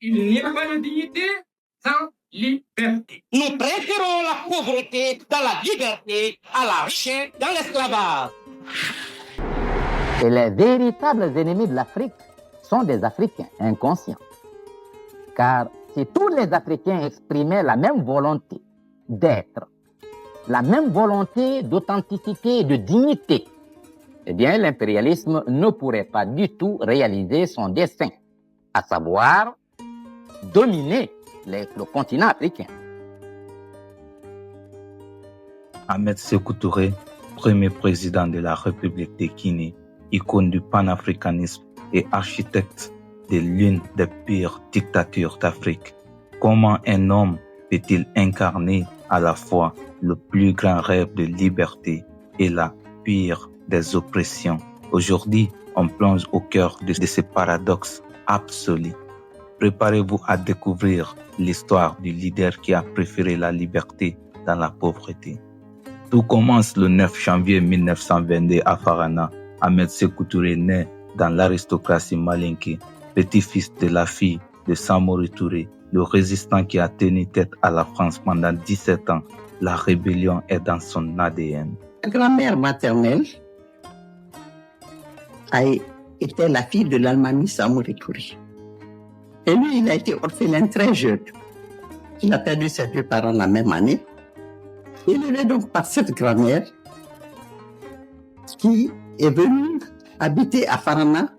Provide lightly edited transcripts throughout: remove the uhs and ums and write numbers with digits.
Il n'y a pas de dignité sans liberté. Nous préférons la pauvreté dans la liberté à la richesse dans l'esclavage. Et les véritables ennemis de l'Afrique sont des Africains inconscients. Car si tous les Africains exprimaient la même volonté d'être, la même volonté d'authenticité et de dignité, eh bien l'impérialisme ne pourrait pas du tout réaliser son dessein, à savoir dominer le continent africain. Ahmed Sékou Touré, premier président de la République de Guinée, icône du panafricanisme et architecte de l'une des pires dictatures d'Afrique. Comment un homme peut-il incarner à la fois le plus grand rêve de liberté et la pire des oppressions? Aujourd'hui, on plonge au cœur de ce paradoxe absolu. Préparez-vous à découvrir l'histoire du leader qui a préféré la liberté dans la pauvreté. Tout commence le 9 janvier 1922 à Farana. Ahmed Sékou Touré naît dans l'aristocratie malinké, petit-fils de la fille de Samori Touré, le résistant qui a tenu tête à la France pendant 17 ans. La rébellion est dans son ADN. Ma grand-mère maternelle était la fille de l'Almami Samori Touré. Et lui, il a été orphelin très jeune. Il a perdu ses deux parents la même année. Il est donc par cette grand-mère qui est venue habiter à Farana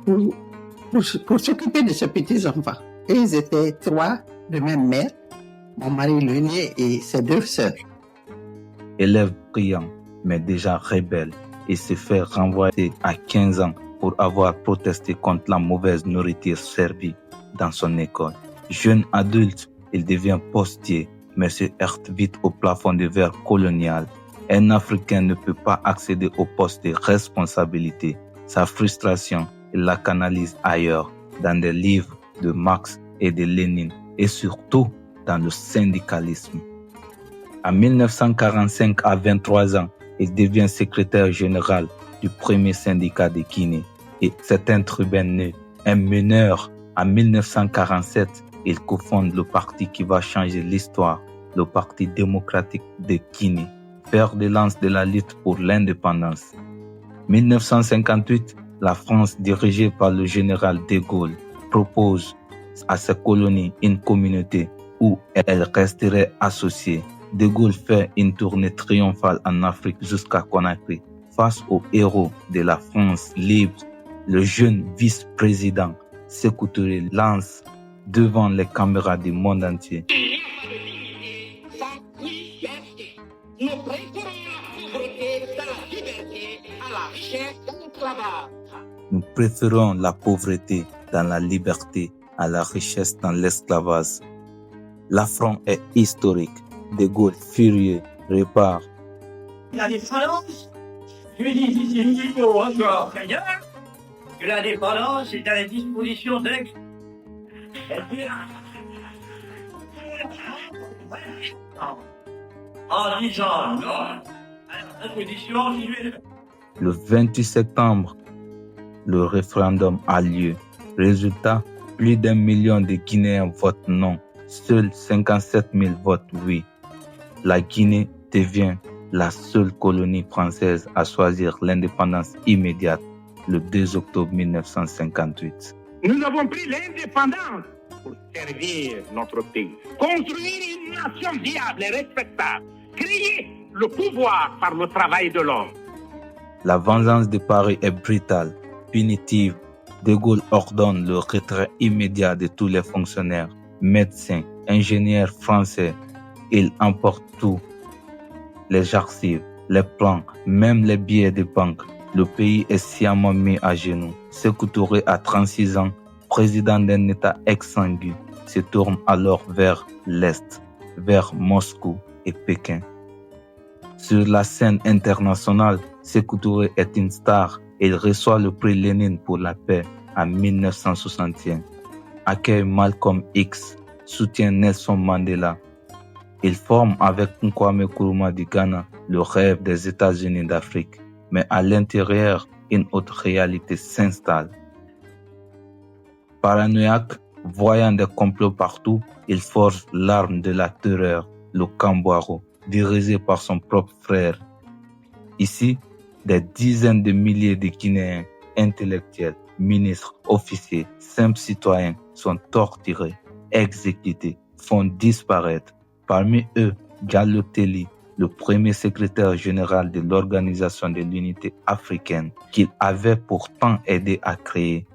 pour s'occuper de ses petits-enfants. Et ils étaient trois de même mère, mon mari l'aîné et ses deux sœurs. Élève brillant, mais déjà rebelle, il s'est fait renvoyer à 15 ans pour avoir protesté contre la mauvaise nourriture servie dans son école. Jeune adulte, il devient postier, mais se heurte vite au plafond de verre colonial. Un Africain ne peut pas accéder au poste de responsabilité. Sa frustration, il la canalise ailleurs, dans des livres de Marx et de Lénine, et surtout dans le syndicalisme. En 1945, à 23 ans, il devient secrétaire général du premier syndicat de Guinée. Et c'est un tribun né, un meneur. En 1947, il cofonde le parti qui va changer l'histoire, le Parti démocratique de Guinée, fer de lance de la lutte pour l'indépendance. 1958, la France, dirigée par le général de Gaulle, propose à ses colonies une communauté où elles resteraient associées. De Gaulle fait une tournée triomphale en Afrique jusqu'à Conakry. Face aux héros de la France libre, le jeune vice-président Sékou Touré lance devant les caméras du monde entier. Nous préférons la pauvreté dans la liberté à la richesse dans l'esclavage. Nous préférons la pauvreté dans la liberté à la richesse dans l'esclavage. L'affront est historique. De Gaulle, furieux, repart. La dépendance, je dis ici au encore d'ailleurs, que la dépendance est à la disposition de en disant non à la disposition individuelle. Le 28 septembre, le référendum a lieu. Résultat, plus d'1 million de Guinéens votent non. Seuls 57 000 votent oui. La Guinée devient la seule colonie française à choisir l'indépendance immédiate le 2 octobre 1958. Nous avons pris l'indépendance pour servir notre pays, construire une nation viable et respectable, créer le pouvoir par le travail de l'homme. La vengeance de Paris est brutale, punitive. De Gaulle ordonne le retrait immédiat de tous les fonctionnaires, médecins, ingénieurs français. Il emporte tout, les archives, les plans, même les billets de banque. Le pays est sciemment mis à genoux. Sékou Touré, à 36 ans, président d'un État exsangue, se tourne alors vers l'Est, vers Moscou et Pékin. Sur la scène internationale, Sékou Touré est une star. Il reçoit le prix Lénine pour la paix en 1961. Accueille Malcolm X, soutient Nelson Mandela. Il forme avec Kwame Nkrumah du Ghana le rêve des États-Unis d'Afrique. Mais à l'intérieur, une autre réalité s'installe. Paranoïaque, Voyant des complots partout, il forge l'arme de la terreur, le Kambouaro, dirigé par son propre frère. Ici, des dizaines de milliers de Guinéens, intellectuels, ministres, officiers, simples citoyens sont torturés, exécutés, font disparaître. Parmi eux, Diallo Telli, le premier secrétaire général de l'Organisation de l'Unité africaine, qu'il avait pourtant aidé à créer.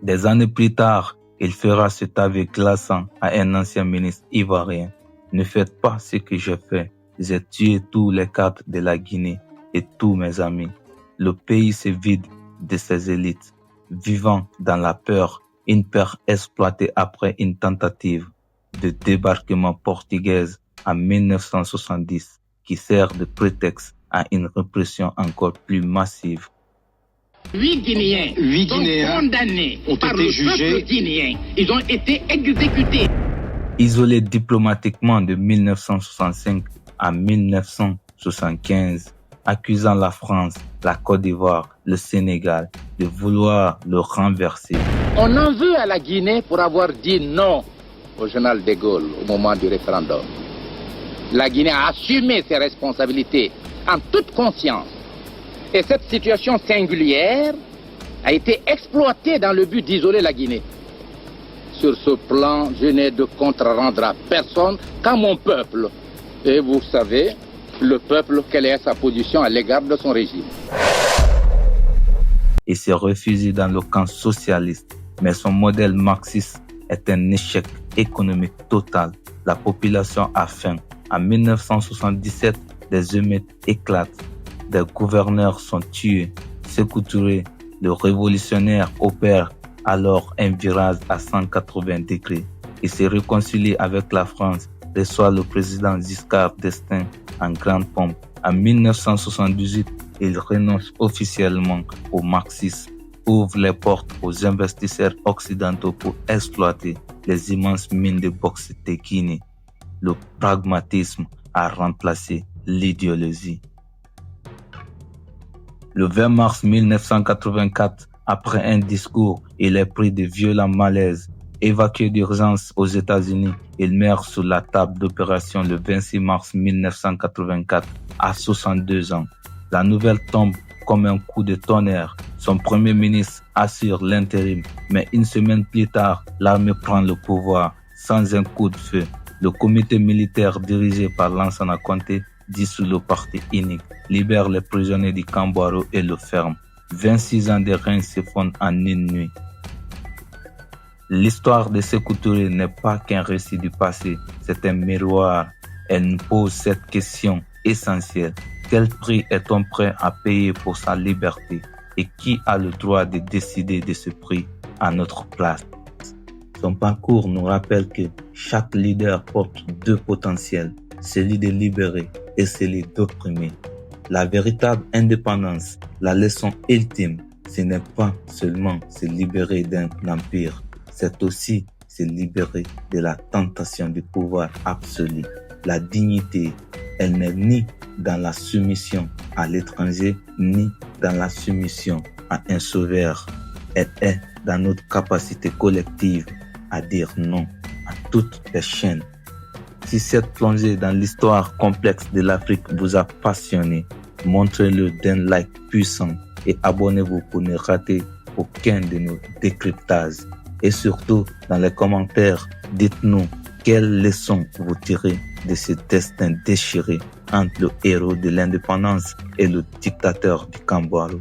Des années plus tard, il fera cet aveu glaçant à un ancien ministre ivoirien. Ne faites pas ce que j'ai fait. J'ai tué tous les cadres de la Guinée et tous mes amis. Le pays se vide de ses élites, vivant dans la peur, une peur exploitée après une tentative de débarquement portugaise en 1970 qui sert de prétexte à une répression encore plus massive. 8 Guinéens sont condamnés par le peuple guinéen. Ils ont été exécutés. Isolés diplomatiquement de 1965 à 1975, accusant la France, la Côte d'Ivoire, le Sénégal de vouloir le renverser. On en veut à la Guinée pour avoir dit non au général de Gaulle au moment du référendum. La Guinée a assumé ses responsabilités en toute conscience. Et cette situation singulière a été exploitée dans le but d'isoler la Guinée. Sur ce plan, je n'ai de compte à rendre à personne qu'à mon peuple. Et vous savez, le peuple, quelle est sa position à l'égard de son régime. Il s'est réfugié dans le camp socialiste, mais son modèle marxiste est un échec économique total. La population a faim. En 1977, des émeutes éclatent. Des gouverneurs sont tués. Sékou Touré, le révolutionnaire, opère alors un virage à 180 degrés. Il se réconcilie avec la France, reçoit le président Giscard d'Estaing en grande pompe. En 1978, il renonce officiellement au marxisme, ouvre les portes aux investisseurs occidentaux pour exploiter les immenses mines de bauxite de Guinée. Le pragmatisme a remplacé l'idéologie. Le 20 mars 1984, après un discours, il est pris de violents malaises. Évacué d'urgence aux États-Unis, il meurt sous la table d'opération le 26 mars 1984 à 62 ans. La nouvelle tombe comme un coup de tonnerre. Son premier ministre assure l'intérim, mais une semaine plus tard, l'armée prend le pouvoir sans un coup de feu. Le comité militaire dirigé par Lansana Conté dissout le parti unique, libère les prisonniers du Kambouaro et le ferme. 26 ans de règne s'effondrent en une nuit. L'histoire de Sékou Touré n'est pas qu'un récit du passé, c'est un miroir. Elle nous pose cette question essentielle. Quel prix est-on prêt à payer pour sa liberté? Et qui a le droit de décider de ce prix à notre place? Son parcours nous rappelle que chaque leader porte deux potentiels, celui de libérer et celui d'opprimer. La véritable indépendance, la leçon ultime, ce n'est pas seulement se libérer d'un empire, c'est aussi se libérer de la tentation du pouvoir absolu. La dignité, elle n'est ni dans la soumission à l'étranger, ni dans la soumission à un sauveur. Elle est dans notre capacité collective à dire non à toutes les chaînes. Si cette plongée dans l'histoire complexe de l'Afrique vous a passionné, montrez-le d'un like puissant et abonnez-vous pour ne rater aucun de nos décryptages. Et surtout, dans les commentaires, dites-nous quelles leçons vous tirez de ce destin déchiré entre le héros de l'indépendance et le dictateur du Kambouaro.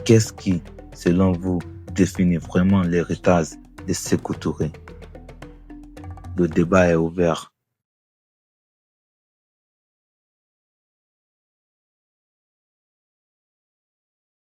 Qu'est-ce qui, selon vous, définit vraiment l'héritage de Sékou Touré? Le débat est ouvert.